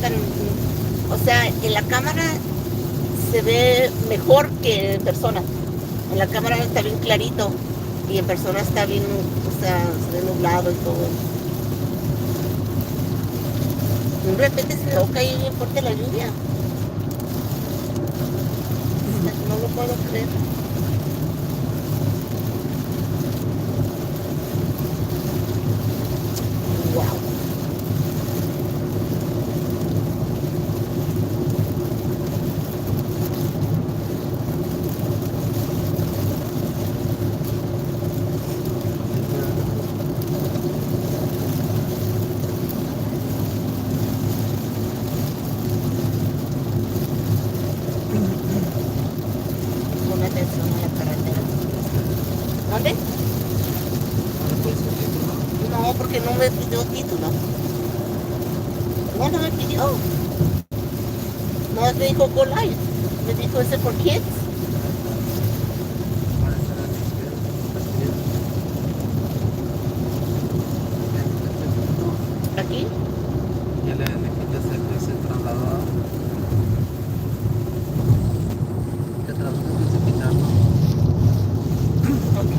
tan, o sea, en la cámara se ve mejor que en persona. En la cámara está bien clarito y en persona está bien, o sea, se ve nublado y todo. De repente se dejó caer bien fuerte la lluvia. No lo puedo creer. Wow. Pon atención a la carretera. ¿Dónde? No, porque no me pidió título. No me pidió. No te dijo go live. Me dijo ese for kids. Aquí. Ya le quitas ese trasladador. ¿Qué trasladador tienes que quitarlo? Ok.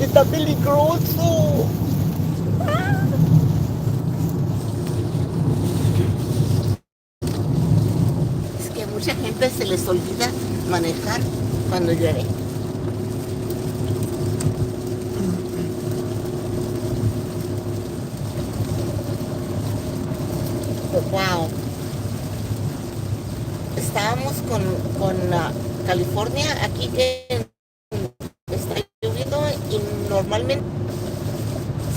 Está peligroso. Es que a mucha gente se les olvida manejar cuando llueve. Wow. Estábamos con California, aquí que está lloviendo y normalmente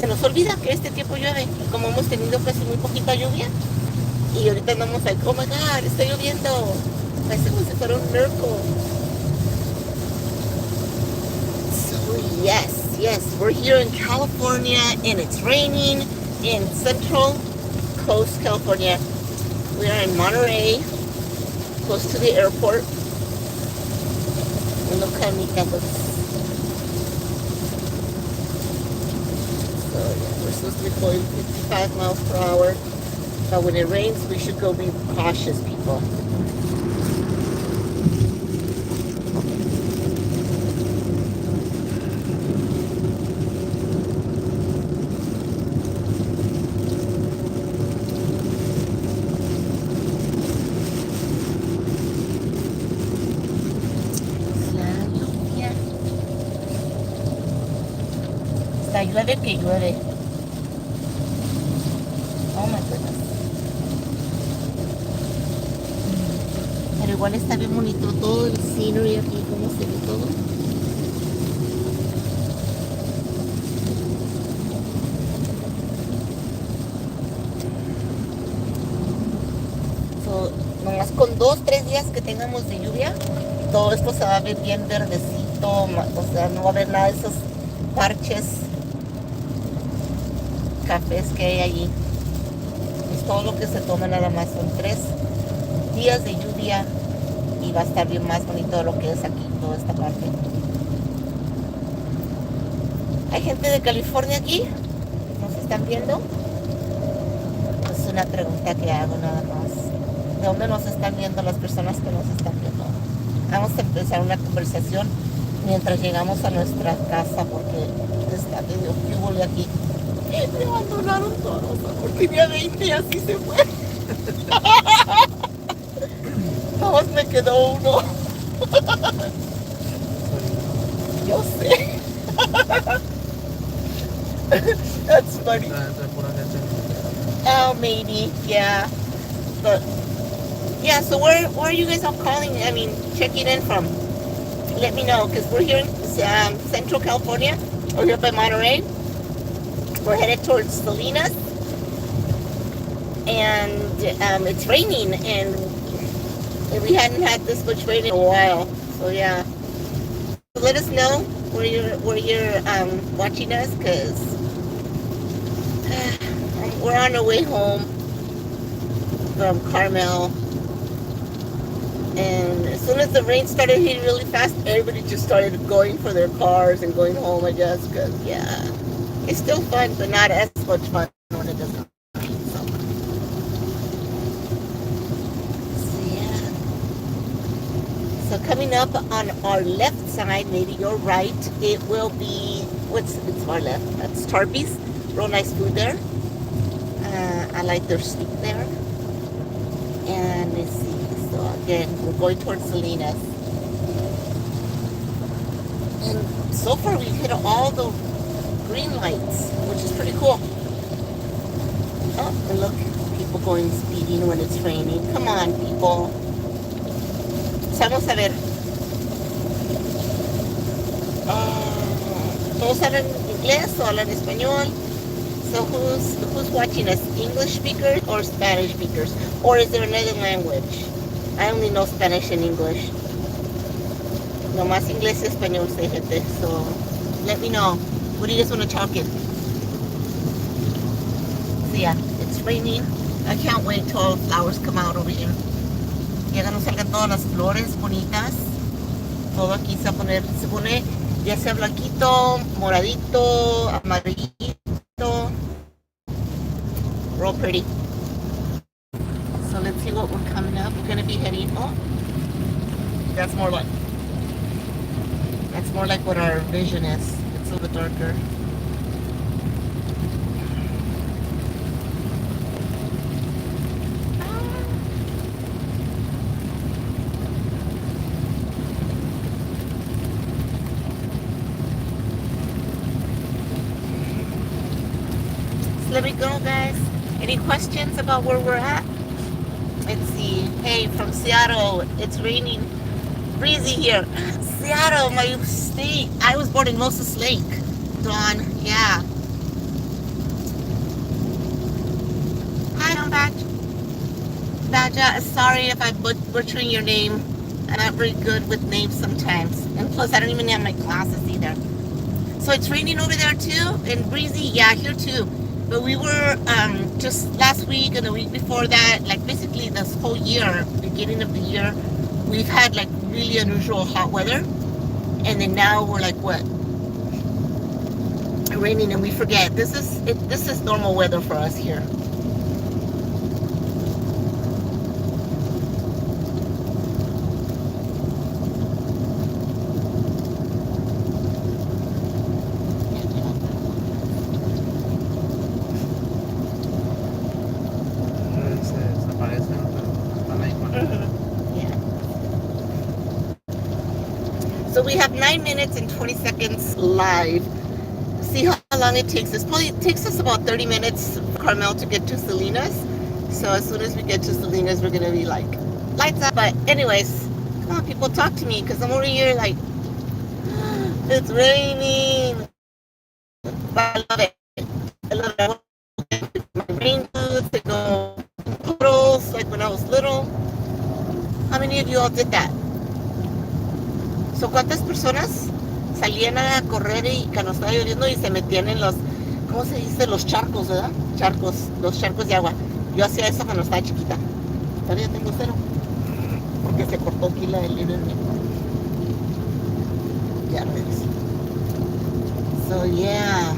se nos olvida que este tiempo llueve. Y como hemos tenido casi muy poquita lluvia, y ahorita andamos like, oh my god, está lloviendo. Parece como si fuera un miracle. So yes, we're here in California and it's raining in Central Coast, California. We are in Monterey, close to the airport. And look how neat that looks. So yeah, we're supposed to be going 55 miles per hour. But when it rains, we should go be cautious, people. Llueve que llueve. Oh my goodness. Pero igual está bien bonito todo el scenery aquí, como se ve todo. So, nomás con 2-3 días que tengamos de lluvia, todo esto se va a ver bien verdecito, o sea, no va a haber nada de esos parches cafés que hay allí. Es todo lo que se toma nada más. Son 3 días de lluvia y va a estar bien más bonito lo que es aquí, toda esta parte. ¿Hay gente de California aquí? ¿Nos están viendo? Es una pregunta que hago nada más. ¿De dónde nos están viendo las personas que nos están viendo? Vamos a empezar una conversación mientras llegamos a nuestra casa porque está medio fútbol aquí. Me abandonaron todos, porque tenía 20 y así se fue. Nada más me quedó uno. Yo sé. That's funny. Oh, maybe, yeah. But, yeah, so where are you guys all calling, I mean, checking in from? Let me know, because we're here in Central California. We're here by Monterey. We're headed towards Salinas, and it's raining, and we hadn't had this much rain in a while. So yeah, let us know where you're watching us, because we're on our way home from Carmel. And as soon as the rain started hitting really fast, everybody just started going for their cars and going home, I guess, because, yeah, it's still fun, but not as much fun when it doesn't rain. So yeah. So coming up on our left side, maybe your right, it will be, it's our left, that's Tarby's. Real nice food there. I like their steak there. And let's see. So again, we're going towards Salinas. And so far we've hit all the green lights, which is pretty cool. Oh, and look, people going speeding when it's raining. Come on, people. So vamos a ver. ¿Todos hablan inglés o hablan español? So who's watching us? English speakers or Spanish speakers? Or is there another language? I only know Spanish and English. No más inglés y español, say gente. So let me know. What do you guys want to talk in? So yeah, it's raining. I can't wait till all the flowers come out over here. Ya no salgan todas las flores bonitas. Todo aquí se pone ya sea blanquito, moradito, amarillito. Real pretty. So let's see what we're coming up. We're gonna be heading. Oh, that's more like what our vision is. It's a little bit darker. Let me go, guys. Any questions about where we're at? Let's see. Hey, from Seattle, it's raining. Breezy here. Seattle, my state. I was born in Moses Lake. Dawn, yeah. Hi, I'm Baja, sorry if I'm butchering your name. I'm not very good with names sometimes. And plus, I don't even have my glasses either. So it's raining over there too? And breezy? Yeah, here too. But we were just last week and the week before that, like basically this whole year, beginning of the year, we've had like really unusual hot weather. And then now we're like, what? Raining, and we forget. This is normal weather for us here. So we have 9 minutes and 20 seconds live. See how long it takes us. Probably takes us about 30 minutes for Carmel to get to Salinas. So as soon as we get to Salinas, we're going to be like, lights up. But anyways, come on, people, talk to me, because I'm over here like, it's raining. But I love it. I love it. My rain boots, they go puddles like when I was little. How many of you all did that? So, ¿cuántas personas salían a correr y cuando estaba lloviendo y se metían en los, ¿cómo se dice? Los charcos, ¿verdad? Los charcos de agua. Yo hacía eso cuando estaba chiquita. Todavía tengo cero. Porque se cortó aquí la del libro. Ya regresé. So, yeah.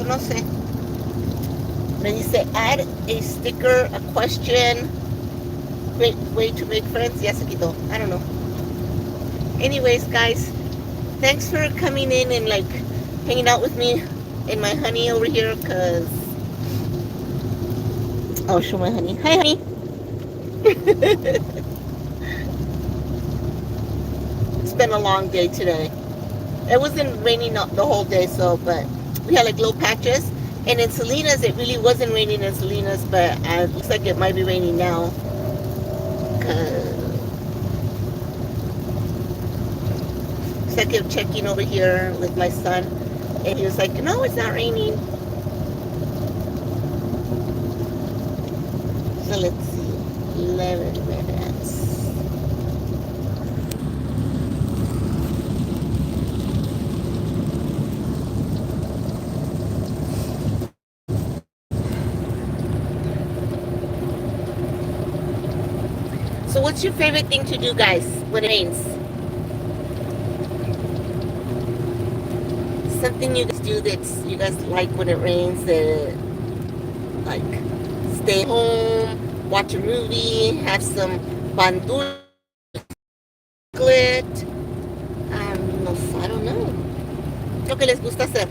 No sé. Me dice, add a sticker, a question. Great way to make friends. Ya se quitó. I don't know. Anyways, guys, thanks for coming in and like hanging out with me and my honey over here, because I'll show my honey. Hi, honey. It's been a long day today. It wasn't raining the whole day, so, but we had like little patches. And in Salinas, it really wasn't raining in Salinas, but it looks like it might be raining now. So I kept checking over here with my son, and he was like, no, it's not raining. So let's see, 11 minutes. what's your favorite thing to do, guys, when it rains? Something you guys do that you guys like when it rains, like stay home, watch a movie, have some pan dulce, no, I don't know. ¿Qué es lo que les gusta hacer?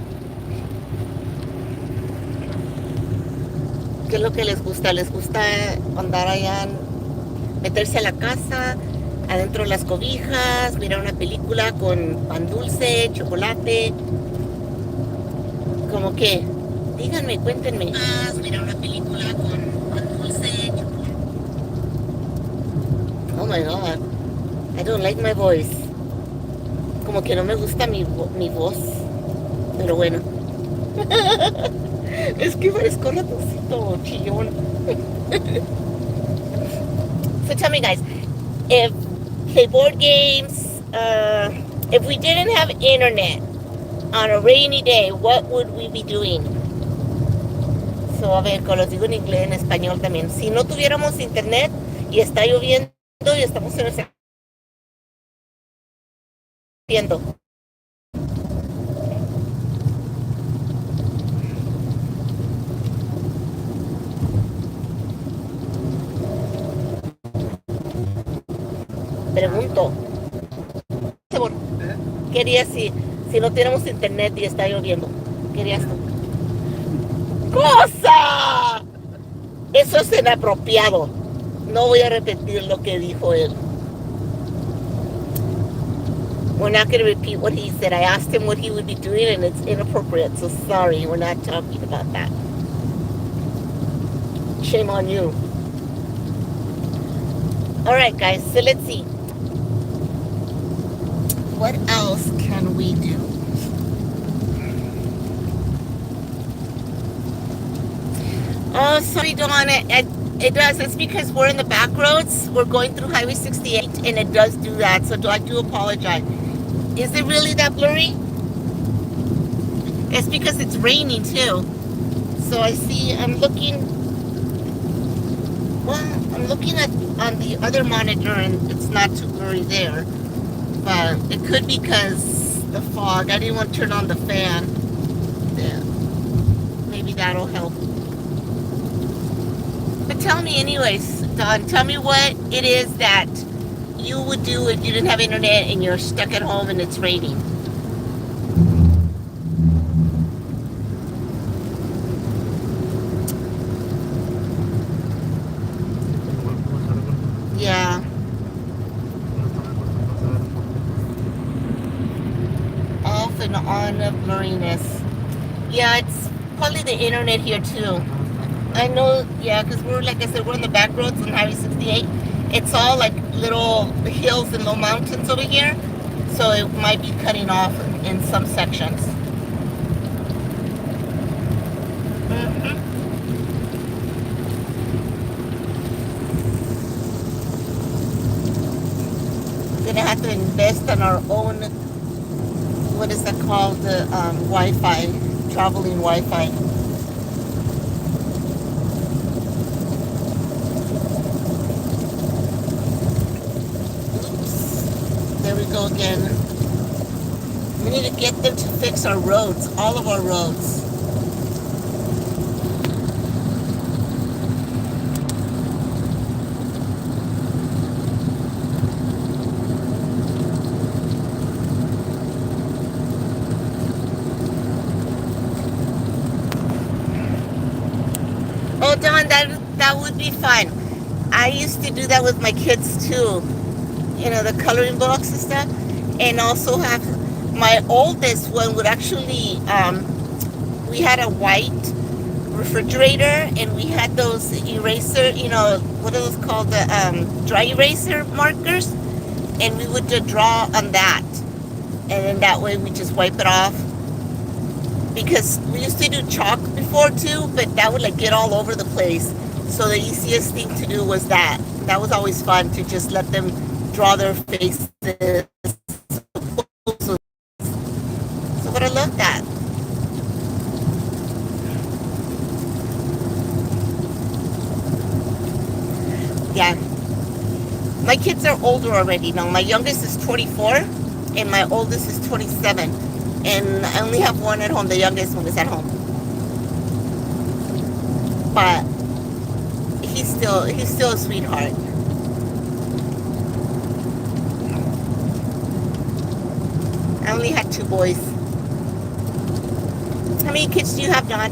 ¿Qué es lo que les gusta? ¿Les gusta andar allá, meterse a la casa, adentro de las cobijas, mirar una película con pan dulce, chocolate? ¿Cómo qué? Díganme, cuéntenme. Mirar una película con pan dulce, chocolate. Oh my God, I don't like my voice. Como que no me gusta mi voz, pero bueno. Es que parezco ratoncito chillón. So tell me, guys, if play board games, if we didn't have internet on a rainy day, what would we be doing? So, a ver, con los digo en inglés, en español también. Si no tuviéramos internet y está lloviendo y estamos en el viendo. Pregunto. ¿Qué harías si no tuviéramos internet y está lloviendo? ¿Qué harías tú? ¡Cosa! Eso es inapropiado. No voy a repetir lo que dijo él. We're not going to repeat what he said. I asked him what he would be doing, and it's inappropriate. So sorry, we're not talking about that. Shame on you. All right, guys. So let's see. What else can we do? Oh, sorry, Dawn. It does. It's because we're in the back roads. We're going through Highway 68, and it does do that. So I do apologize. Is it really that blurry? It's because it's raining too. So I see, I'm looking at on the other monitor, and it's not too blurry there. But it could be because the fog. I didn't want to turn on the fan. Yeah. Maybe that'll help. But tell me anyways, Dawn, tell me what it is that you would do if you didn't have internet and you're stuck at home and it's raining. Yeah. Off and on of blurriness. Yeah, it's probably the internet here too. I know, yeah, because we're, like I said, we're on the back roads on Highway 68. It's all like little hills and low mountains over here. So it might be cutting off in some sections. We're gonna have to invest in our own, what is that called, the Wi-Fi, traveling Wi-Fi. There we go again. We need to get them to fix our roads, all of our roads. Oh, Dawn, that would be fun. I used to do that with my kids too. You know, the coloring books and stuff. And also have my oldest one would actually, we had a white refrigerator, and we had those eraser, you know, what are those called, the dry eraser markers, and we would draw on that, and then that way we just wipe it off, because we used to do chalk before too, but that would like get all over the place. So the easiest thing to do was that was always fun, to just let them draw their faces. So but I love that. Yeah. My kids are older already now. My youngest is 24 and my oldest is 27. And I only have one at home. The youngest one is at home. But he's still a sweetheart. I only had 2 boys. How many kids do you have, John?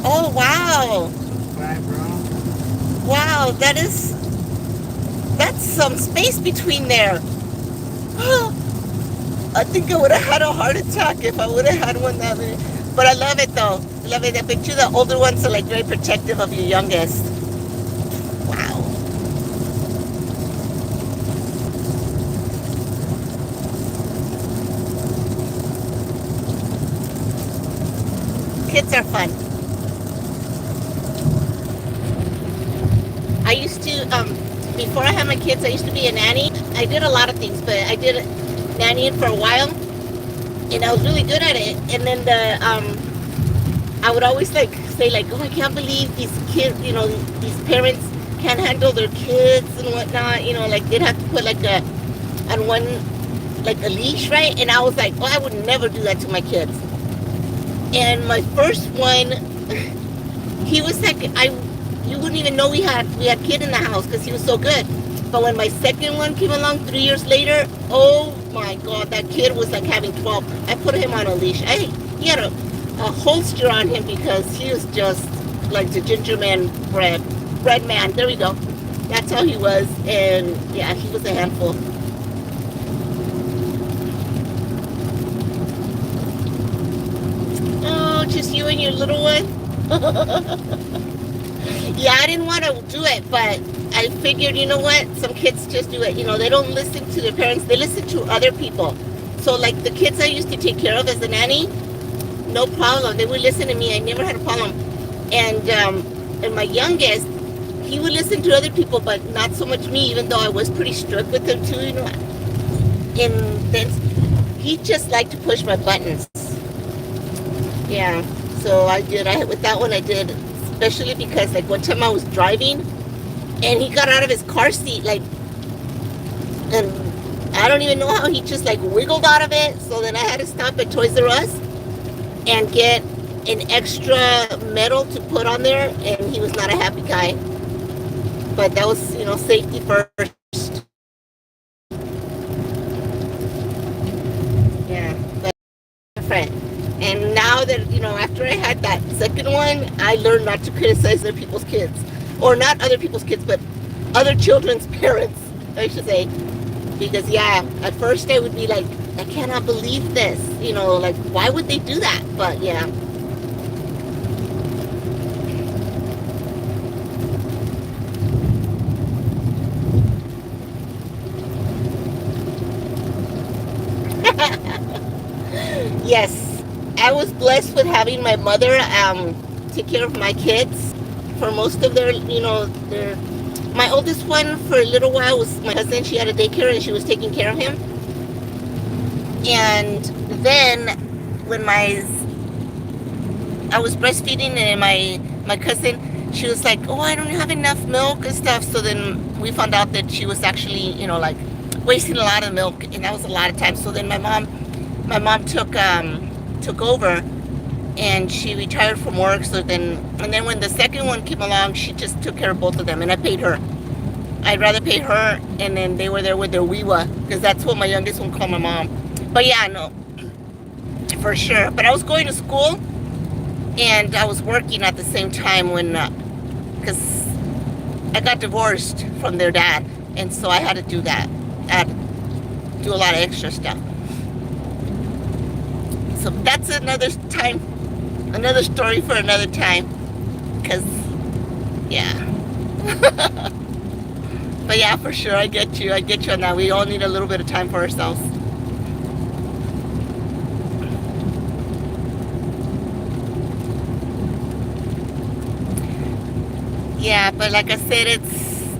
Oh, wow. Subscribe, bro. Wow, that's some space between there. I think I would have had a heart attack if I would have had one that big. But I love it though. I love it. I bet you the older ones are like very protective of your youngest. Wow. Kids are fun. I used to, before I had my kids, I used to be a nanny. I did a lot of things, but I did nannying for a while, and I was really good at it. And then I would always like say like, oh, I can't believe these kids, you know, these parents can't handle their kids and whatnot. You know, like they'd have to put like a leash, right? And I was like, oh, I would never do that to my kids. And my first one, he was like, you wouldn't even know we had kid in the house because he was so good. But when my second one came along 3 years later, oh my God, that kid was like having 12. I put him on a leash. He had a holster on him because he was just like the ginger man bread man. There we go. That's how he was. And yeah, he was a handful. Oh, just you and your little one? Yeah, I didn't want to do it, but I figured, you know what? Some kids just do it. You know, they don't listen to their parents. They listen to other people. So, like, the kids I used to take care of as a nanny, no problem. They would listen to me. I never had a problem. And my youngest, he would listen to other people, but not so much me, even though I was pretty strict with him, too, you know. And then he just liked to push my buttons. Yeah, so I did. With that one, I did. Especially because, like, one time I was driving and he got out of his car seat, like, and I don't even know how he just, like, wiggled out of it. So then I had to stop at Toys R Us and get an extra medal to put on there, and he was not a happy guy. But that was, you know, safety first. Yeah, but friend. And now that, you know, after I had that second one, I learned not to criticize other people's kids. Or not other people's kids, but other children's parents, I should say. Because, yeah, at first I would be like, I cannot believe this. You know, like, why would they do that? But, yeah. Yes. I was blessed with having my mother take care of my kids for most of their, you know, my oldest one for a little while was my cousin. She had a daycare and she was taking care of him. And then when I was breastfeeding, and my cousin, she was like, oh, I don't have enough milk and stuff. So then we found out that she was actually, you know, like wasting a lot of milk, and that was a lot of time. So then my mom took over, and she retired from work. So then when the second one came along, she just took care of both of them, and I paid her. I'd rather pay her, and then they were there with their weewa, because that's what my youngest one called my mom. But yeah, no, for sure. But I was going to school, and I was working at the same time when, because I got divorced from their dad, and so I had to do that. I had to do a lot of extra stuff. So that's another time, another story for another time, because, yeah. But yeah, for sure, I get you on that. We all need a little bit of time for ourselves. Yeah, but like I said,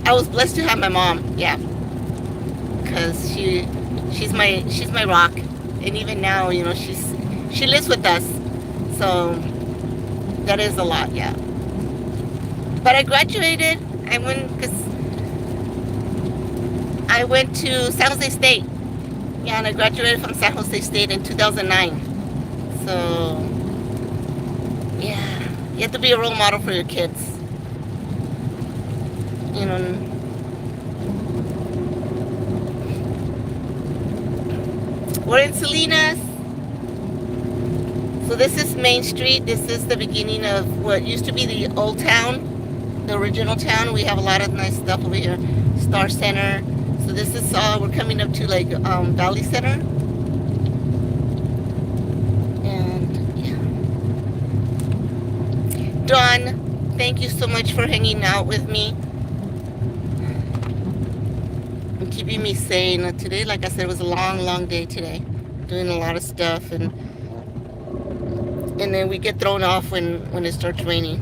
I was blessed to have my mom. Yeah, because she's my rock, and even now, she lives with us, so that is a lot. Yeah, but I graduated. I went to San Jose State. Yeah, and I graduated from San Jose State in 2009. So yeah, you have to be a role model for your kids. You know. We're in Salinas. So this is Main Street. This is the beginning of what used to be the old town, the original town. We have a lot of nice stuff over here. Star Center. So this is we're coming up to like Valley Center. And yeah. Dawn, thank you so much for hanging out with me and keeping me sane. Today, like I said, it was a long day today. Doing a lot of stuff, and then we get thrown off when it starts raining.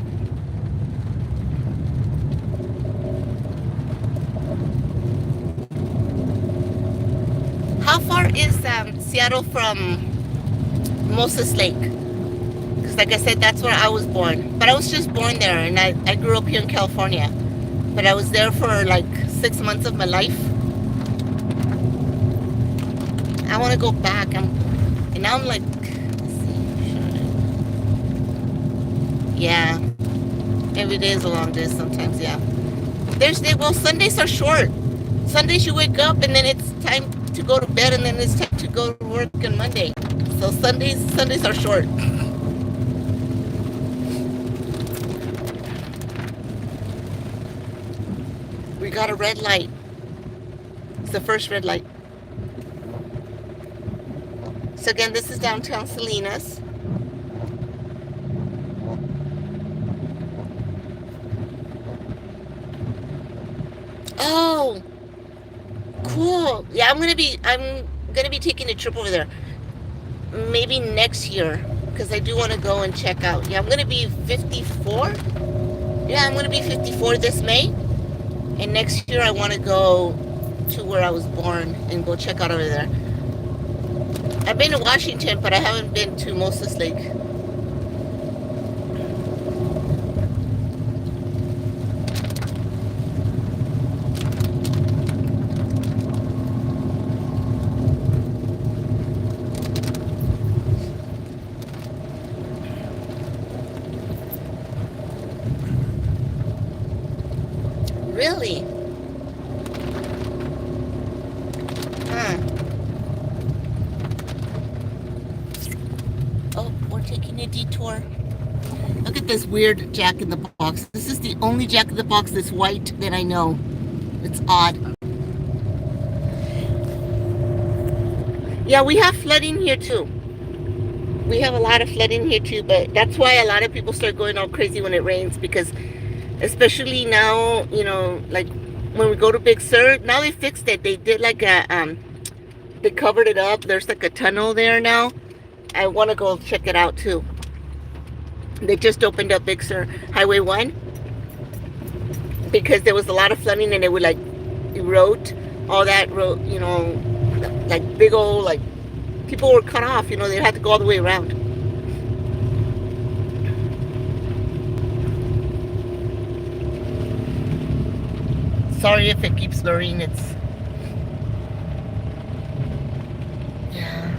How far is Seattle from Moses Lake? Because like I said, that's where I was born. But I was just born there, and I grew up here in California. But I was there for like 6 months of my life. I want to go back. And now I'm like, let's see. Yeah. Every day is a long day sometimes, yeah. Sundays are short. Sundays you wake up and then it's time to go to bed, and then it's time to go to work on Monday. So Sundays are short. We got a red light. It's the first red light. So again, this is downtown Salinas. Oh, cool. Yeah, I'm gonna be taking a trip over there. Maybe next year, because I do want to go and check out. Yeah, I'm gonna be 54. Yeah, I'm gonna be 54 this May, and next year I want to go to where I was born and go check out over there. I've been to Washington, but I haven't been to Moses Lake. Really? Huh. Oh, we're taking a detour. Look at this weird Jack in the Box. This is the only Jack in the Box that's white that I know. It's odd. Yeah, we have flooding here too. We have a lot of flooding here too, but that's why a lot of people start going all crazy when it rains, because especially now, like when we go to Big Sur, now they fixed it. They did like they covered it up. There's like a tunnel there now. I want to go check it out too. They just opened up Big Sur Highway 1 because there was a lot of flooding, and it would like erode all that road, like big old, like people were cut off, they had to go all the way around. Sorry if it keeps blurring. Yeah.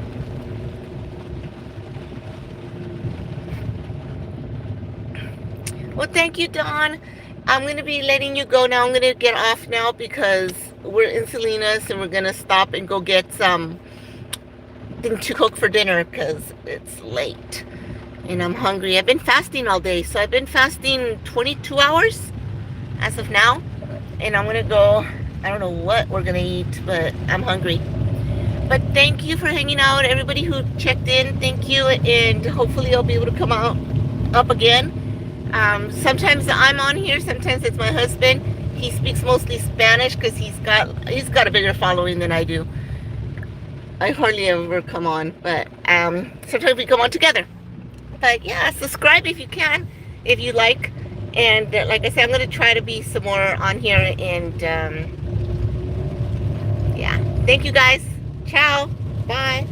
Well, thank you, Dawn. I'm going to be letting you go now. I'm going to get off now because we're in Salinas, and we're going to stop and go get something to cook for dinner because it's late and I'm hungry. I've been fasting all day. So I've been fasting 22 hours as of now. And I'm going to go, I don't know what we're going to eat, but I'm hungry. But thank you for hanging out. Everybody who checked in, thank you. And hopefully I'll be able to come up again. Sometimes I'm on here. Sometimes it's my husband. He speaks mostly Spanish because he's got a bigger following than I do. I hardly ever come on, but sometimes we come on together. But yeah, subscribe if you can, if you like. And like I said, I'm going to try to be some more on here. And yeah, thank you guys. Ciao. Bye.